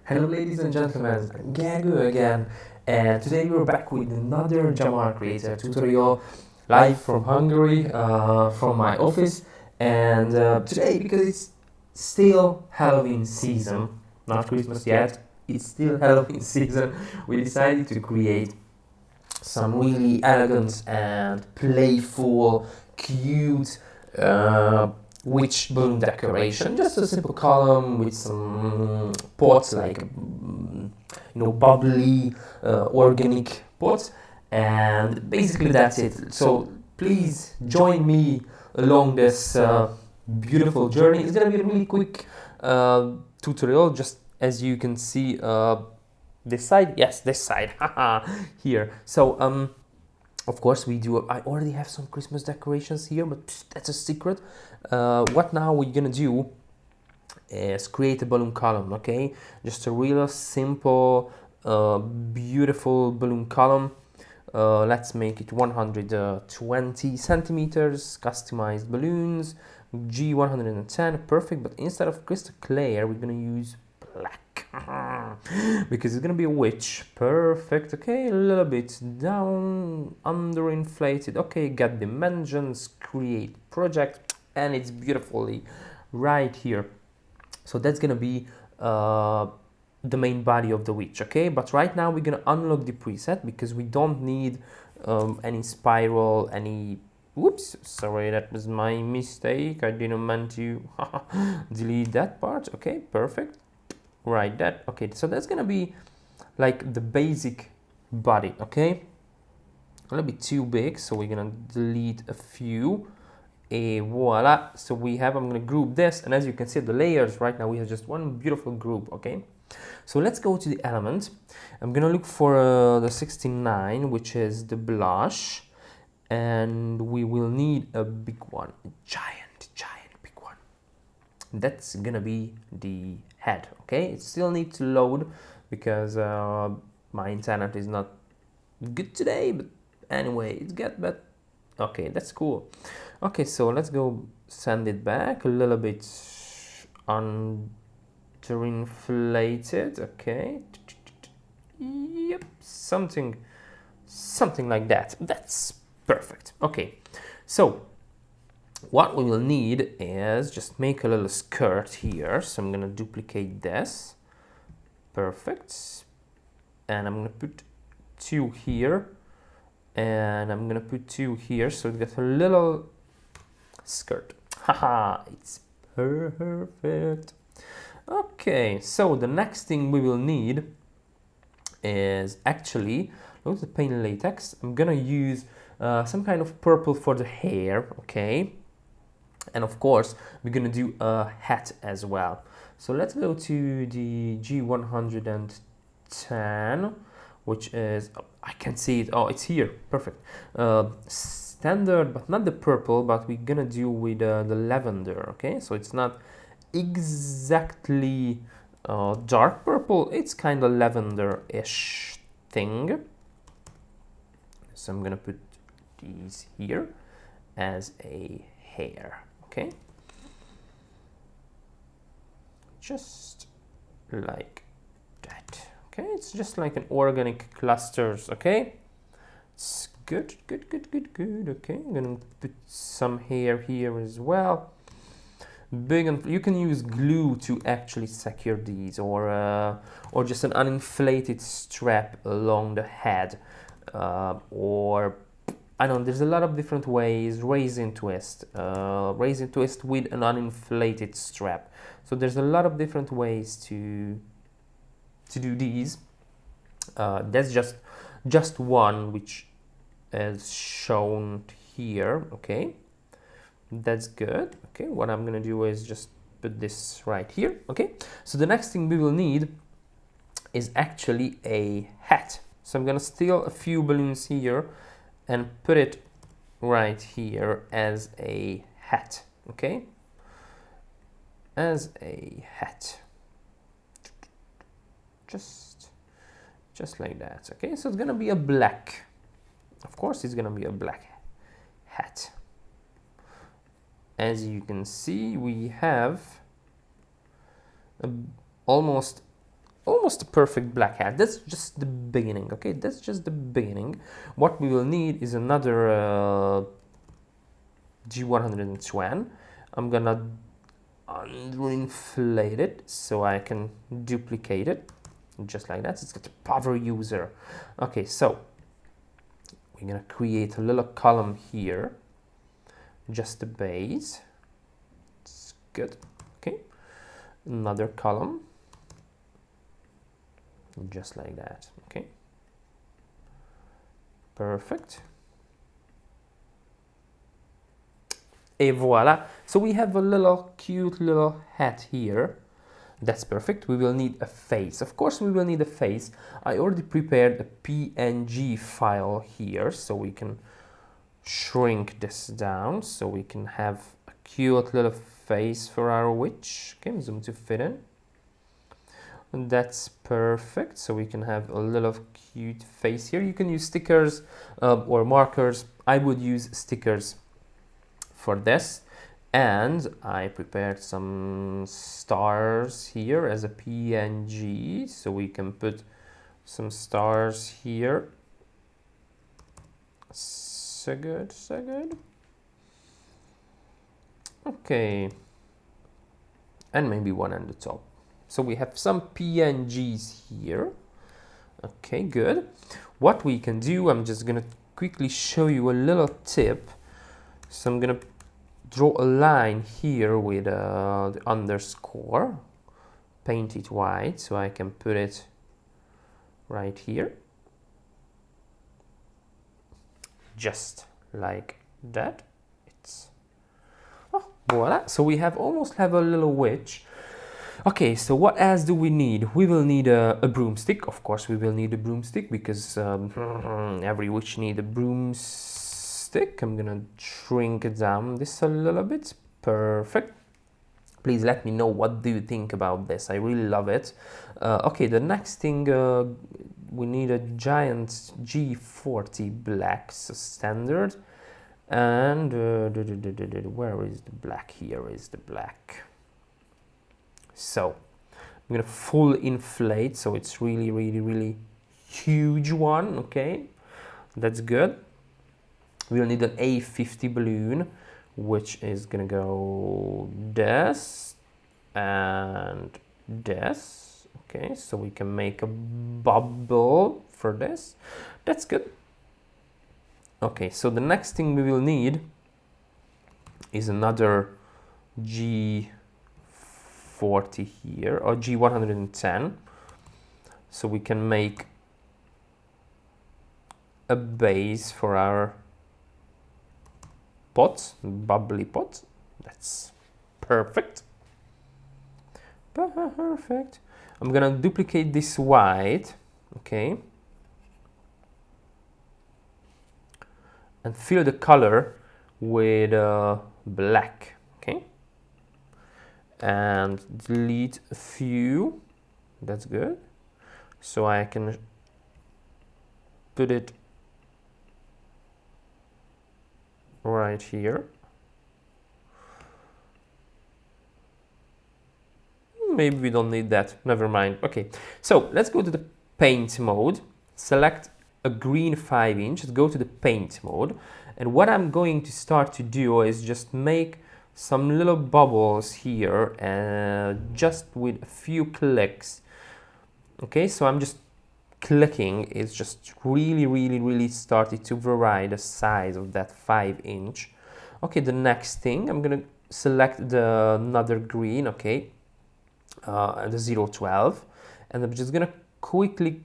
Hello ladies and gentlemen, I'm Gergo again, and today we're back with another Gemar Creator tutorial live from Hungary, from my office. And today, because it's still Halloween season, not Christmas yet, it's still Halloween season, we decided to create some really elegant and playful, cute witch balloon decoration. Just a simple column with some pots, like bubbly organic pots, and basically that's it. So please join me along this beautiful journey. It's gonna be a really quick tutorial, just as you can see. This side, yes, this side, here. So of course I already have some Christmas decorations here, but that's a secret. What now we're gonna do is create a balloon column, okay? Just a real simple, beautiful balloon column. Let's make it 120 centimeters, customized balloons, G110, perfect. But instead of crystal clear, we're gonna use black. Because it's gonna be a witch. Perfect. Okay, a little bit down, underinflated. Okay, get dimensions, create project, and it's beautifully right here. So that's gonna be the main body of the witch. Okay, but right now we're gonna unlock the preset because we don't need any spiral, any whoops, sorry, that was my mistake. I didn't mean to delete that part. Okay, perfect. Right, that, okay, so that's gonna be like the basic body. Okay, a little bit too big, so we're gonna delete a few. Voila. So we have, I'm gonna group this, and as you can see the layers right now we have just one beautiful group. Okay, so let's go to the element. I'm gonna look for the 69, which is the blush, and we will need a big one, a giant big one. That's gonna be the head. Okay, it still needs to load because my internet is not good today, but anyway, it's good. But okay, that's cool. Okay, so let's go send it back a little bit underinflated. Okay, yep, something like that. That's perfect. Okay, so what we will need is just make a little skirt here. So I'm gonna duplicate this. Perfect. And I'm gonna put 2 here, and I'm gonna put 2 here, so we get a little skirt. Haha, it's perfect. Okay, so the next thing we will need is actually, look at the paint latex. I'm gonna use some kind of purple for the hair. Okay, and of course we're gonna do a hat as well. So let's go to the G110, which is, I can see it, oh, it's here, perfect. Standard, but not the purple, but we're gonna do with the lavender. Okay, so it's not exactly dark purple, it's kind of lavender-ish thing. So I'm gonna put these here as a hair. Okay, just like that. Okay, it's just like an organic clusters. Okay, it's good. Okay, I'm gonna put some hair here as well. Big, and you can use glue to actually secure these, or just an uninflated strap along the head, or I don't know, there's a lot of different ways. Raise and twist with an uninflated strap. So there's a lot of different ways to do these. That's just one which is shown here. Okay, that's good. Okay, what I'm gonna do is just put this right here. Okay, so the next thing we will need is actually a hat. So I'm gonna steal a few balloons here and put it right here as a hat. Okay, as a hat, just like that. Okay, so it's gonna be a black, of course it's gonna be a black hat. As you can see, we have almost almost a perfect black hat. That's just the beginning, okay? That's just the beginning. What we will need is another G120. I'm gonna inflate it so I can duplicate it, just like that. It's got a power user. Okay, so we're gonna create a little column here, just the base. It's good. Okay, another column, just like that. Okay, perfect. Et voila. So we have a little cute little hat here. That's perfect. We will need a face. Of course, we will need a face. I already prepared a PNG file here, so we can shrink this down so we can have a cute little face for our witch. Okay, zoom to fit in. And that's perfect. So we can have a little cute face here. You can use stickers or markers. I would use stickers for this. And I prepared some stars here as a PNG, so we can put some stars here. So good, so good. Okay, and maybe one on the top. So we have some PNGs here. Okay, good. What we can do, I'm just gonna quickly show you a little tip. So I'm gonna draw a line here with the underscore, paint it white so I can put it right here, just like that. It's voila. So we almost have a little witch. Okay, so what else do we need? We will need a broomstick. Of course we will need a broomstick because every witch needs a broomstick. I'm gonna shrink down this a little bit. Perfect. Please let me know what do you think about this. I really love it. Okay, the next thing, we need a giant G40 black, so standard. And where is the black? Here is the black. So I'm gonna full inflate, so it's really huge one. Okay, that's good. We'll need an A50 balloon, which is gonna go this and this. Okay, so we can make a bubble for this. That's good. Okay, so the next thing we will need is another G40 here, or G110. So we can make a base for our pot, bubbly pot. That's perfect. Perfect. I'm gonna duplicate this white, okay, and fill the color with black, okay, and delete a few. That's good. So I can put it right here. Maybe we don't need that, never mind. Okay, so let's go to the paint mode, select a green 5-inch, go to the paint mode, and what I'm going to start to do is just make some little bubbles here, just with a few clicks. Okay, so I'm just clicking. It's just really started to vary the size of that 5-inch. Okay, the next thing, I'm gonna select another green, okay, the 012, and I'm just gonna quickly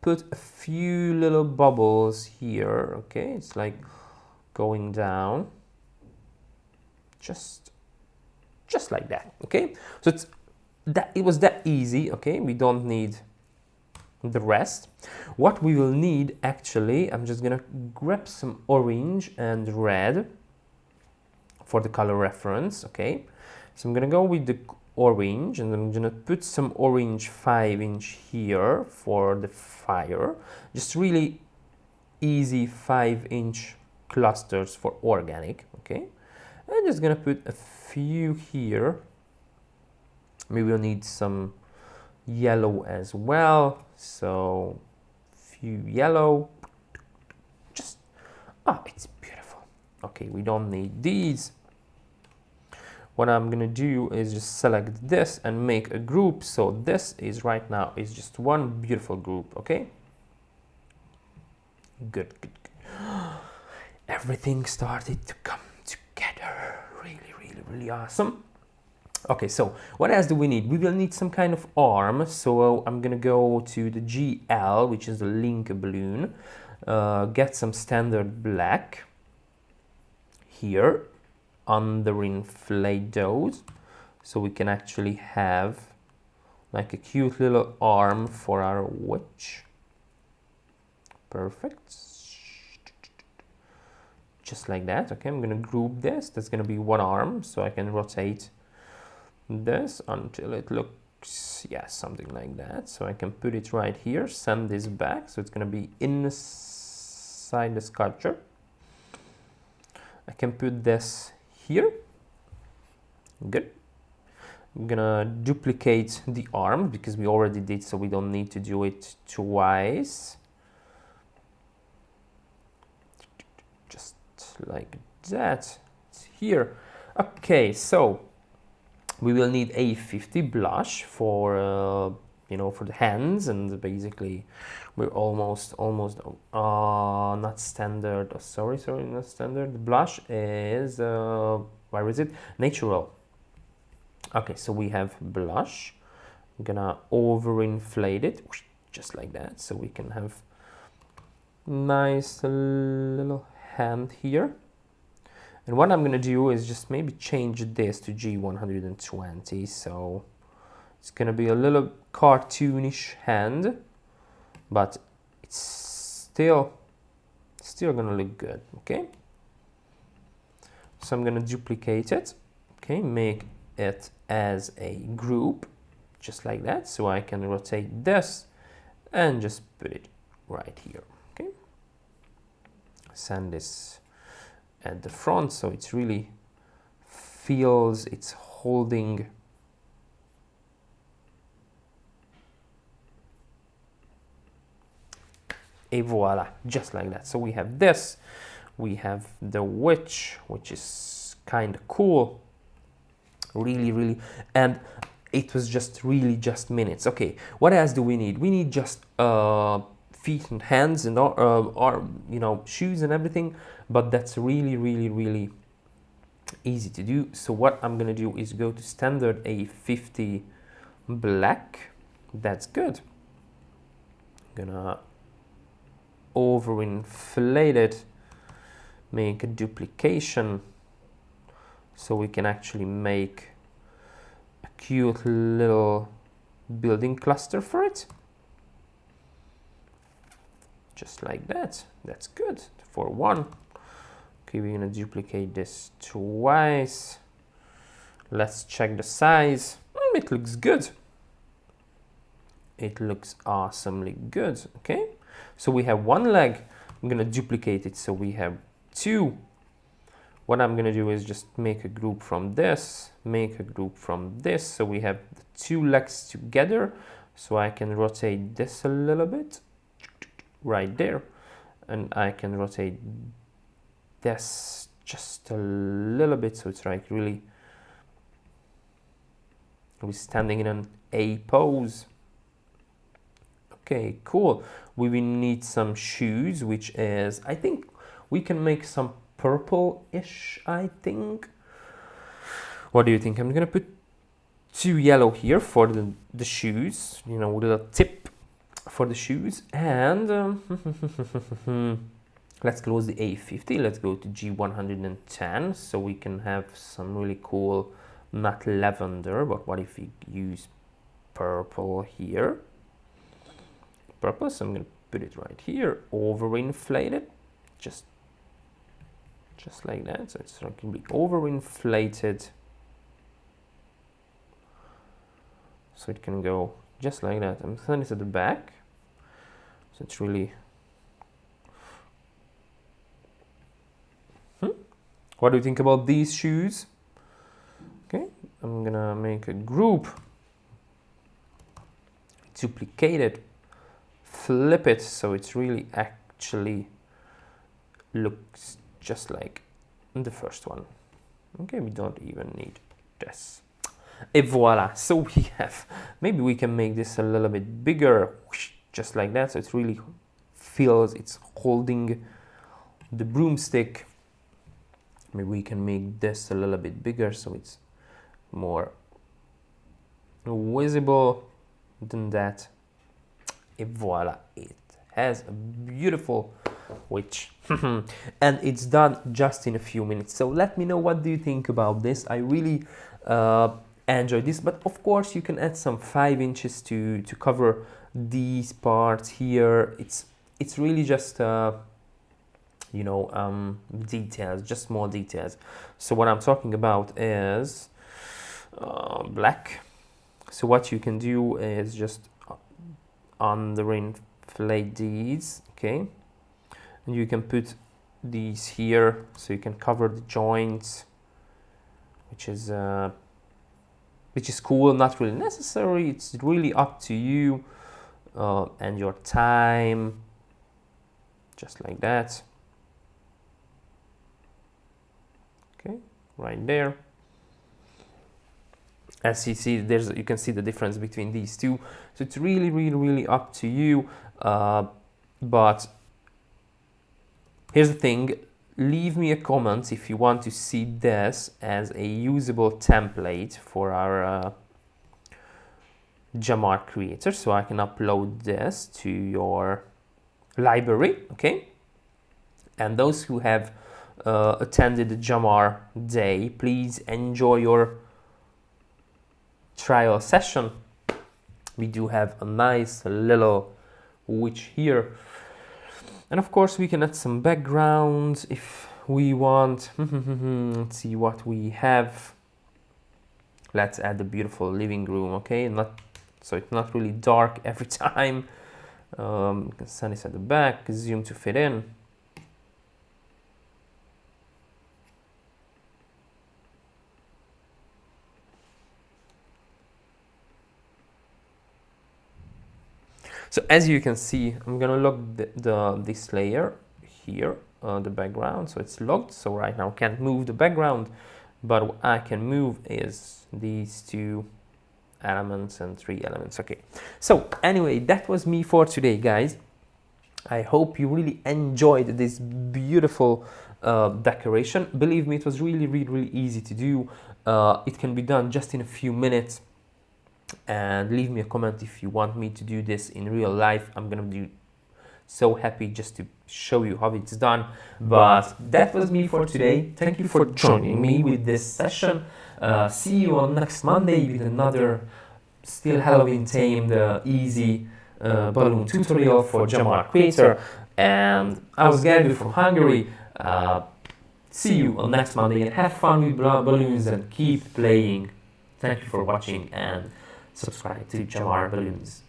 put a few little bubbles here. Okay, it's like going down, just like that. Okay, so it was that easy. Okay, we don't need the rest. What we will need, actually, I'm just gonna grab some orange and red for the color reference. Okay, so I'm gonna go with the orange, and I'm gonna put some orange 5-inch here for the fire. Just really easy 5-inch clusters for organic. Okay, I'm just gonna put a few here. Maybe we'll need some yellow as well. So few yellow, just, it's beautiful. Okay, we don't need these. What I'm gonna do is just select this and make a group. So this is right now is just one beautiful group. Okay, good, good, good. Everything started to come together. Really awesome. Okay, so what else do we need? We will need some kind of arm. So I'm gonna go to the GL, which is the link balloon, get some standard black here, underinflate those, so we can actually have like a cute little arm for our witch. Perfect. Just like that. Okay, I'm gonna group this. That's gonna be one arm, so I can rotate this until it looks, yeah, something like that. So I can put it right here, send this back, so it's going to be inside the sculpture. I can put this here. Good. I'm gonna duplicate the arm because we already did, so we don't need to do it twice. Just like that. It's here. Okay, so we will need a 50 blush for you know, for the hands, and basically we're almost not standard. Sorry, not standard. The blush is where is it? Natural. Okay, so we have blush. I'm gonna overinflate it just like that, so we can have nice little hand here. And what I'm going to do is just maybe change this to G120, so it's going to be a little cartoonish hand, but it's still going to look good. Okay, so I'm going to duplicate it. Okay, make it as a group just like that, so I can rotate this and just put it right here. Okay, send this at the front, so it's really feels it's holding et voila, just like that. So we have this, we have the witch, which is kind of cool, really, and it was just minutes. Okay, what else do we need? We need just feet and hands and arm, you know, shoes and everything, but that's really easy to do. So what I'm gonna do is go to standard A50 black. That's good. I'm gonna overinflate it, make a duplication, so we can actually make a cute little building cluster for it. Just like that. That's good for one. Okay, we're gonna duplicate this twice. Let's check the size. It looks good. It looks awesomely good. Okay, so we have one leg. I'm gonna duplicate it, so we have two. What I'm gonna do is just make a group from this, make a group from this, so we have the two legs together. So I can rotate this a little bit right there, and I can rotate this just a little bit, so it's like really we're standing in an A pose. Okay, cool. We will need some shoes, which is, I think we can make some purple-ish, I think. What do you think? I'm gonna put two yellow here for the shoes, you know, with a tip for the shoes, and let's close the A50. Let's go to G110, so we can have some really cool, not lavender, but what if we use purple here? Purple, so I'm gonna put it right here, overinflate it, just like that, so it's going to be overinflated, so it can go just like that. I'm sending it to the back, so it's really What do you think about these shoes? Okay, I'm gonna make a group duplicate it, flip it so it's really actually looks just like the first one. Okay, we don't even need this. Et voila, so we have, maybe we can make this a little bit bigger, just like that, so it really feels it's holding the broomstick. Maybe we can make this a little bit bigger so it's more visible than that. Et voila, it has a beautiful witch. And it's done just in a few minutes. So let me know, what do you think about this? I really enjoyed this, but of course you can add some 5 inches to cover these parts here. It's really just you know, details, just small details. So what I'm talking about is black. So what you can do is just inflate these, okay, and you can put these here so you can cover the joints, which is cool. Not really necessary, it's really up to you and your time, just like that. Okay, right there. As you see, you can see the difference between these two. So it's really up to you. But here's the thing, leave me a comment if you want to see this as a usable template for our Gemar Creator, so I can upload this to your library, okay? And those who have attended the Gemar Day, please enjoy your trial session. We do have a nice little witch here, and of course we can add some backgrounds if we want. Let's see what we have. Let's add the beautiful living room, okay, so it's not really dark every time. Sun is at the back, zoom to fit in. So as you can see, I'm gonna lock this layer here, the background, so it's locked. So right now I can't move the background, but what I can move is these 2 elements and 3 elements. Okay, so anyway, that was me for today, guys. I hope you really enjoyed this beautiful decoration. Believe me, it was really easy to do. It can be done just in a few minutes. And leave me a comment if you want me to do this in real life. I'm gonna be so happy just to show you how it's done. But that was me for today. Thank you for joining me with this session. See you on next Monday with another still Halloween themed easy balloon tutorial for Gemar Creator. And I was Gergo from Hungary. See you on next Monday, and have fun with balloons and keep playing. Thank you for watching, and subscribe to Gemar Balloons.